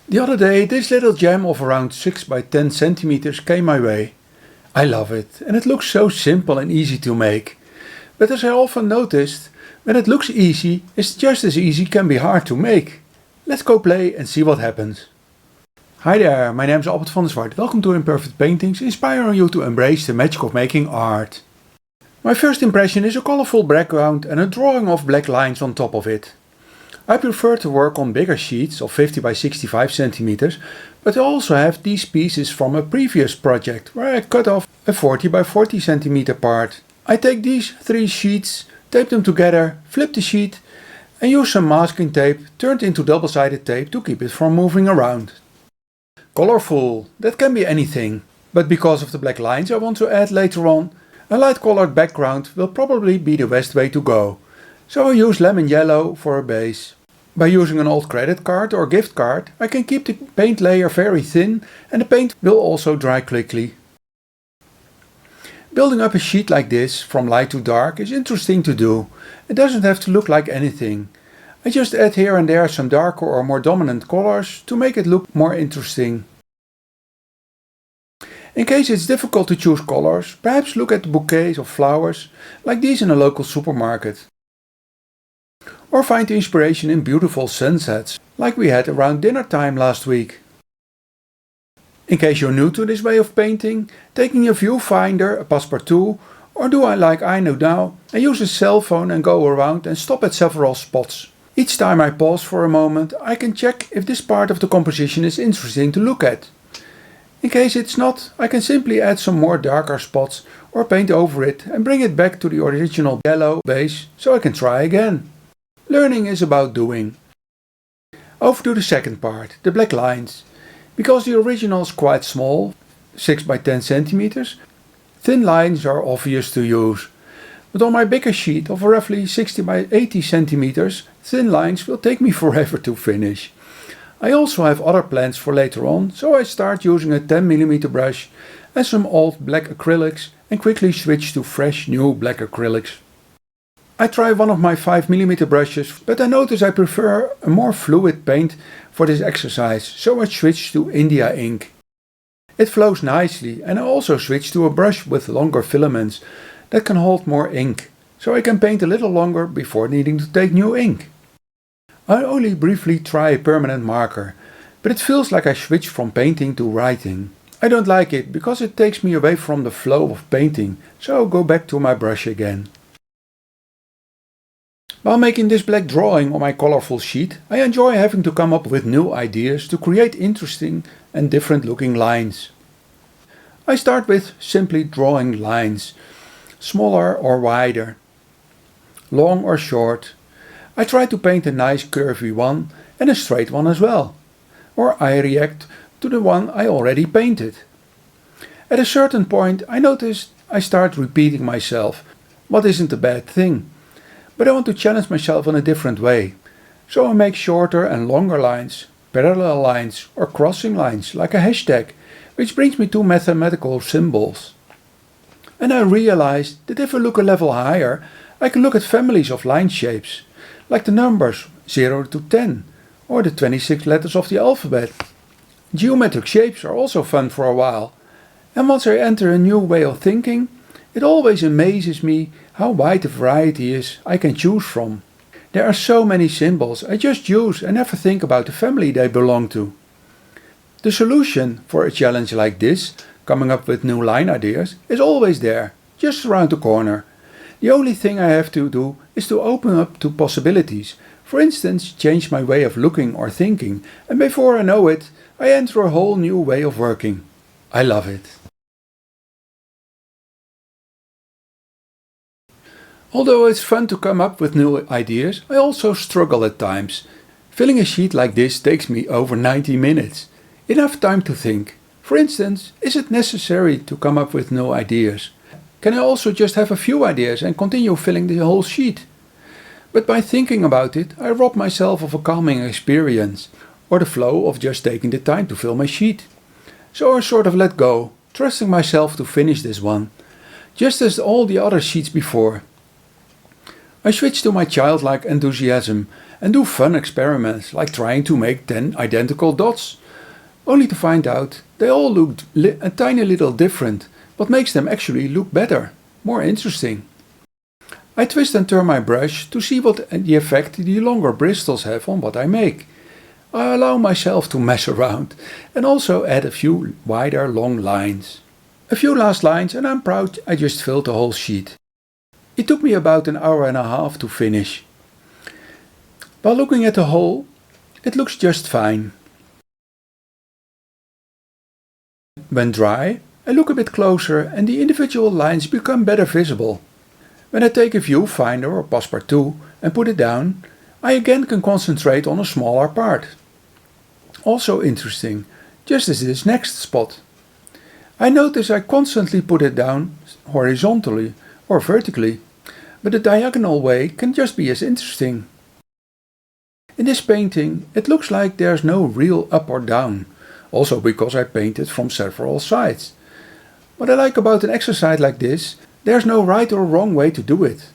The other day this little gem of around 6 by 10 centimeters came my way. I love it and it looks so simple and easy to make. But as I often noticed, when it looks easy, it's just as easy can be hard to make. Let's go play and see what happens. Hi there, my name is Albert van der Zwart. Welcome to Imperfect Paintings, inspiring you to embrace the magic of making art. My first impression is a colorful background and a drawing of black lines on top of it. I prefer to work on bigger sheets of 50 by 65 centimeters, but I also have these pieces from a previous project where I cut off a 40 by 40 centimeter part. I take these 3 sheets, tape them together, flip the sheet and use some masking tape turned into double-sided tape to keep it from moving around. Colorful, that can be anything, but because of the black lines I want to add later on, a light colored background will probably be the best way to go. So I use lemon yellow for a base. By using an old credit card or gift card I can keep the paint layer very thin and the paint will also dry quickly. Building up a sheet like this from light to dark is interesting to do. It doesn't have to look like anything. I just add here and there some darker or more dominant colors to make it look more interesting. In case it's difficult to choose colors, perhaps look at the bouquets of flowers like these in a local supermarket. Or find inspiration in beautiful sunsets like we had around dinner time last week. In case you're new to this way of painting, taking a viewfinder, a Passepartout, or do I like I know now and use a cell phone and go around and stop at several spots. Each time I pause for a moment I can check if this part of the composition is interesting to look at. In case it's not, I can simply add some more darker spots or paint over it and bring it back to the original yellow base so I can try again. Learning is about doing. Over to the second part, the black lines. Because the original is quite small, 6 by 10 centimeters, thin lines are obvious to use. But on my bigger sheet of roughly 60 by 80 centimeters, thin lines will take me forever to finish. I also have other plans for later on, so I start using a 10mm brush and some old black acrylics and quickly switch to fresh new black acrylics. I try one of my 5mm brushes, but I notice I prefer a more fluid paint for this exercise, so I switch to India ink. It flows nicely and I also switch to a brush with longer filaments that can hold more ink, so I can paint a little longer before needing to take new ink. I only briefly try a permanent marker, but it feels like I switch from painting to writing. I don't like it because it takes me away from the flow of painting, so I'll go back to my brush again. While making this black drawing on my colorful sheet, I enjoy having to come up with new ideas to create interesting and different looking lines. I start with simply drawing lines, smaller or wider, long or short. I try to paint a nice curvy one and a straight one as well, or I react to the one I already painted. At a certain point I notice I start repeating myself, what isn't a bad thing. But I want to challenge myself in a different way, so I make shorter and longer lines, parallel lines or crossing lines like a hashtag, which brings me to mathematical symbols. And I realized that if I look a level higher, I can look at families of line shapes, like the numbers 0 to 10 or the 26 letters of the alphabet. Geometric shapes are also fun for a while, and once I enter a new way of thinking, it always amazes me how wide the variety is I can choose from. There are so many symbols I just use and never think about the family they belong to. The solution for a challenge like this, coming up with new line ideas, is always there, just around the corner. The only thing I have to do is to open up to possibilities, for instance change my way of looking or thinking, and before I know it, I enter a whole new way of working. I love it. Although it's fun to come up with new ideas, I also struggle at times. Filling a sheet like this takes me over 90 minutes. Enough time to think. For instance, is it necessary to come up with new ideas? Can I also just have a few ideas and continue filling the whole sheet? But by thinking about it, I rob myself of a calming experience, or the flow of just taking the time to fill my sheet. So I sort of let go, trusting myself to finish this one, just as all the other sheets before. I switch to my childlike enthusiasm and do fun experiments like trying to make 10 identical dots, only to find out they all look a tiny little different, but makes them actually look better, more interesting. I twist and turn my brush to see what the effect the longer bristles have on what I make. I allow myself to mess around and also add a few wider long lines. A few last lines and I'm proud I just filled the whole sheet. It took me about an hour and a half to finish. While looking at the whole, it looks just fine. When dry, I look a bit closer and the individual lines become better visible. When I take a viewfinder or Passepartout and put it down, I again can concentrate on a smaller part. Also interesting, just as this next spot. I notice I constantly put it down horizontally or vertically, but the diagonal way can just be as interesting. In this painting it looks like there's no real up or down, also because I painted from several sides. What I like about an exercise like this, there's no right or wrong way to do it.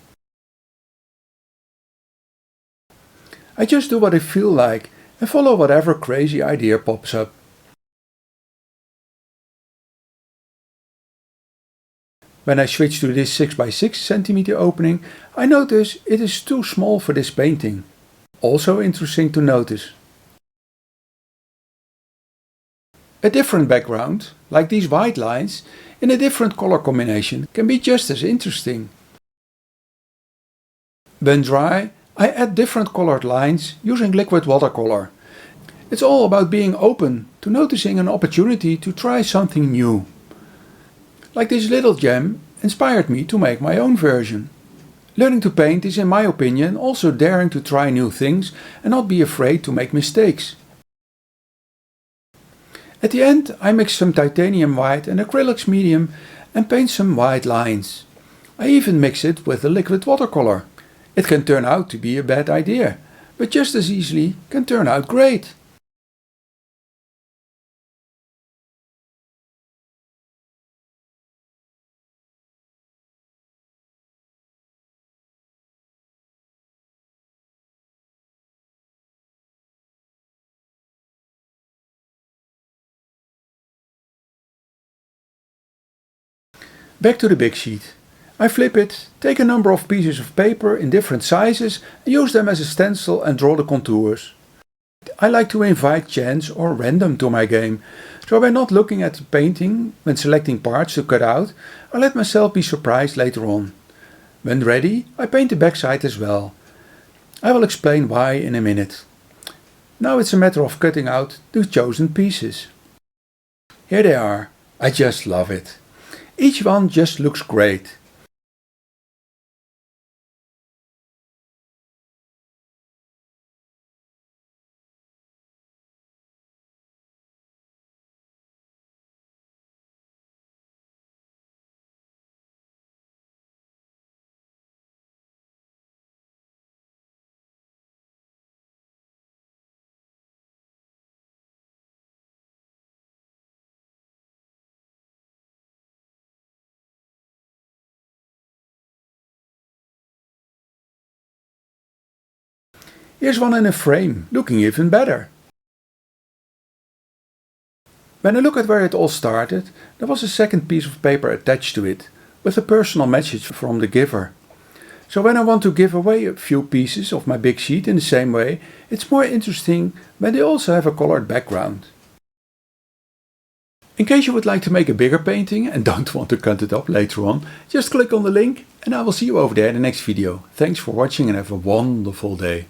I just do what I feel like and follow whatever crazy idea pops up. When I switch to this 6x6 cm opening, I notice it is too small for this painting. Also interesting to notice. A different background, like these white lines, in a different color combination can be just as interesting. When dry, I add different colored lines using liquid watercolor. It's all about being open to noticing an opportunity to try something new. Like this little gem inspired me to make my own version. Learning to paint is, in my opinion, also daring to try new things and not be afraid to make mistakes. At the end I mix some titanium white and acrylics medium and paint some white lines. I even mix it with the liquid watercolor. It can turn out to be a bad idea, but just as easily can turn out great. Back to the big sheet. I flip it, take a number of pieces of paper in different sizes and use them as a stencil and draw the contours. I like to invite chance or random to my game, so by not looking at the painting when selecting parts to cut out, I let myself be surprised later on. When ready, I paint the backside as well. I will explain why in a minute. Now it's a matter of cutting out the chosen pieces. Here they are. I just love it. Each one just looks great. Here's one in a frame, looking even better. When I look at where it all started, there was a second piece of paper attached to it, with a personal message from the giver. So when I want to give away a few pieces of my big sheet in the same way, it's more interesting when they also have a colored background. In case you would like to make a bigger painting and don't want to cut it up later on, just click on the link and I will see you over there in the next video. Thanks for watching and have a wonderful day.